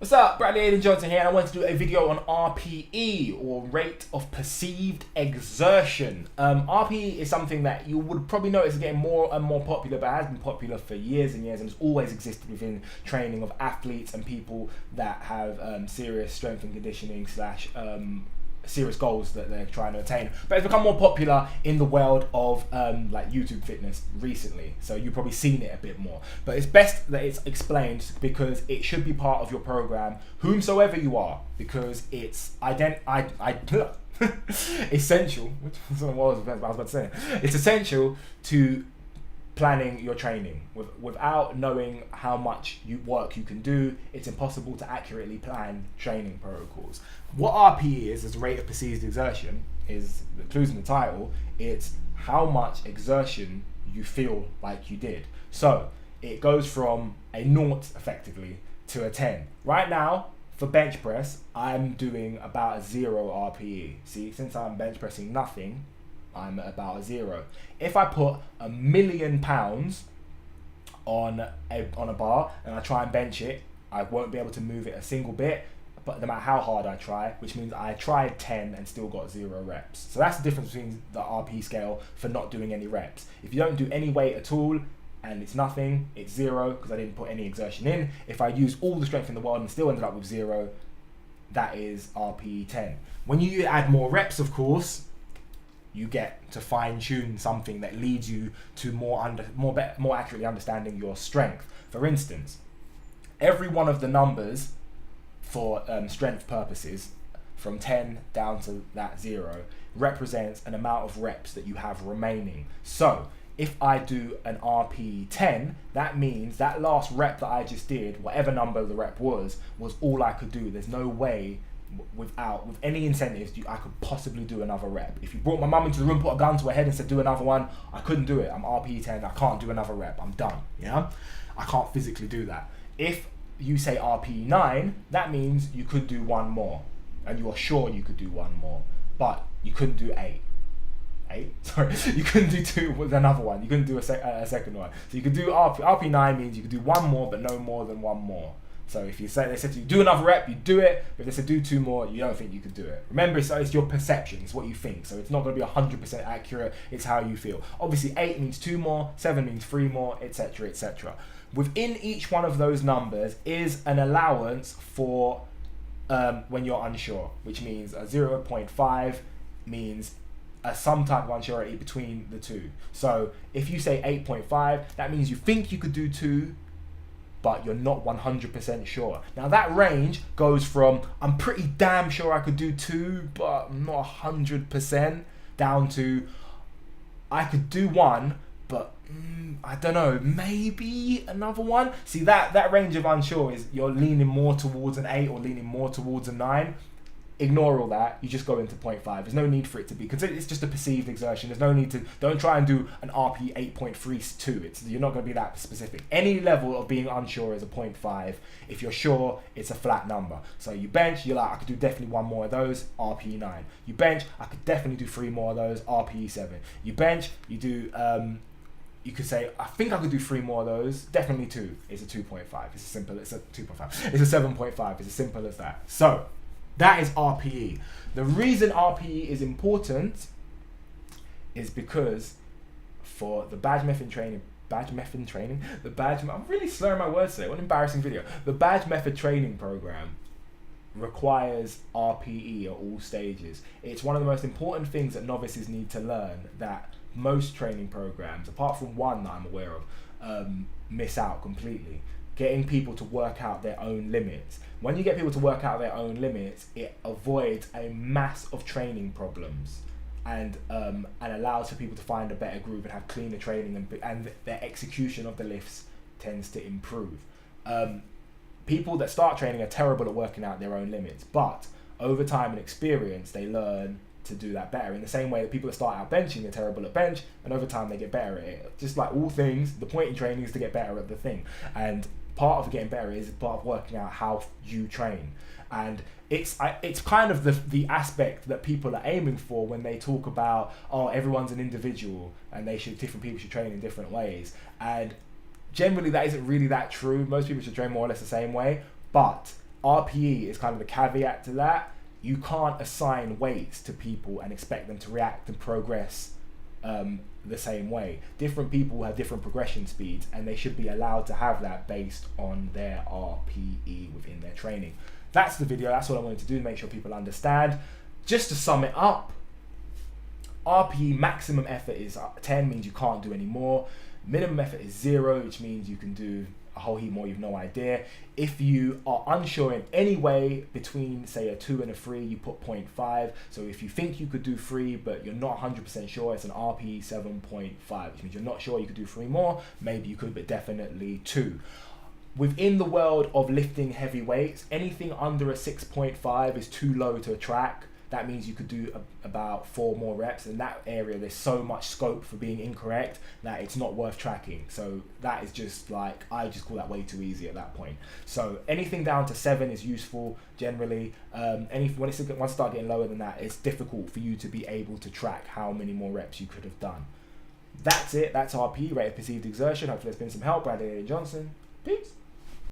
What's up, Bradley Aidan Johnson here, and I want to do a video on RPE, or rate of perceived exertion. RPE is something that you would probably notice is getting more and more popular, but has been popular for years and years, and has always existed within training of athletes and people that have serious strength and conditioning slash serious goals that they're trying to attain. But it's become more popular in the world of like YouTube fitness recently, so you've probably seen it a bit more. But it's best that it's explained because it should be part of your program, whomsoever you are, because it's essential. Which was what I was about to say. It's essential to planning your training. Without knowing how much work you can do, it's impossible to accurately plan training protocols. What RPE is rate of perceived exertion, is the clues in the title. It's how much exertion you feel like you did. So it goes from a 0 effectively to a 10. Right now, for bench press, I'm doing about a 0 RPE. See, since I'm bench pressing nothing, I'm at about a 0. If I put £1,000,000 on a bar and I try and bench it, I won't be able to move it a single bit, but no matter how hard I try, which means I tried 10 and still got 0 reps. So that's the difference between the RPE scale for not doing any reps. If you don't do any weight at all and it's nothing, it's 0 because I didn't put any exertion in. If I use all the strength in the world and still ended up with 0, that is RPE 10. When you add more reps, of course, you get to fine-tune something that leads you to more accurately understanding your strength. For instance, every one of the numbers for strength purposes, from 10 down to that 0, represents an amount of reps that you have remaining. So if I do an RPE 10, that means that last rep that I just did, whatever number the rep was all I could do. There's no way with any incentives I could possibly do another rep. If you brought my mum into the room, put a gun to her head and said do another one, I couldn't do it. I'm RPE 10, I can't do another rep, I'm done. Yeah, I can't physically do that. If you say RPE 9, that means you could do one more, and you are sure you could do one more, but you couldn't do 8. Sorry, you couldn't do 2 with another one. You couldn't do a second one. So you could do RPE 9 means you could do one more, but no more than one more. So if they said to you do another rep, you do it. But if they said do 2 more, you don't think you could do it. Remember, it's your perception, it's what you think. So it's not going to be 100% accurate. It's how you feel. Obviously, 8 means 2 more, 7 means 3 more, etc., etc. Within each one of those numbers is an allowance for when you're unsure, which means a 0.5 means some type of unsurety between the two. So if you say 8.5, that means you think you could do 2, but you're not 100% sure. Now that range goes from I'm pretty damn sure I could do 2, but I'm not 100%, down to I could do 1, but I don't know, maybe another one. See, that range of unsure is you're leaning more towards an 8 or leaning more towards a 9. Ignore all that, you just go into 0.5. There's no need for it to be, because it's just a perceived exertion. There's no need to, don't try and do an RP 8.32. You're not going to be that specific. Any level of being unsure is a 0.5. If you're sure, it's a flat number. So you bench, you're like, I could do definitely 1 more of those, RPE 9. You bench, I could definitely do 3 more of those, RPE 7. You bench, you do, you could say, I think I could do 3 more of those, definitely 2. It's a 2.5. It's as simple, it's a 2.5. It's a 7.5. It's as simple as that. So that is RPE. The reason RPE is important is because for the badge method training, I'm really slurring my words today, what an embarrassing video. The badge method training program requires RPE at all stages. It's one of the most important things that novices need to learn, that most training programs, apart from one that I'm aware of, miss out completely. Getting people to work out their own limits. When you get people to work out their own limits, it avoids a mass of training problems, and allows for people to find a better groove and have cleaner training, and their execution of the lifts tends to improve. People that start training are terrible at working out their own limits, but over time and experience, they learn to do that better. In the same way that people that start out benching are terrible at bench, and over time they get better at it. Just like all things, the point in training is to get better at the thing, and part of getting better is part of working out how you train. And it's kind of the aspect that people are aiming for when they talk about, oh, everyone's an individual and different people should train in different ways. And generally that isn't really that true. Most people should train more or less the same way, but RPE is kind of the caveat to that. You can't assign weights to people and expect them to react and progress the same way. Different people have different progression speeds, and they should be allowed to have that based on their RPE within their training. That's the video. That's what I wanted to do, make sure people understand. Just to sum it up, RPE maximum effort is 10, means you can't do any more. Minimum effort is 0, which means you can do a whole heap more, you've no idea. If you are unsure in any way between, say, a 2 and a 3, you put 0.5. So if you think you could do 3, but you're not 100% sure, it's an RPE 7.5, which means you're not sure you could do 3 more. Maybe you could, but definitely 2. Within the world of lifting heavy weights, anything under a 6.5 is too low to track. That means you could do about 4 more reps. In that area, there's so much scope for being incorrect that it's not worth tracking. So that is just like, I just call that way too easy at that point. So anything down to 7 is useful generally. Once you start getting lower than that, it's difficult for you to be able to track how many more reps you could have done. That's it. That's RPE, rate of perceived exertion. Hopefully there's been some help. Bradley Johnson. Peace.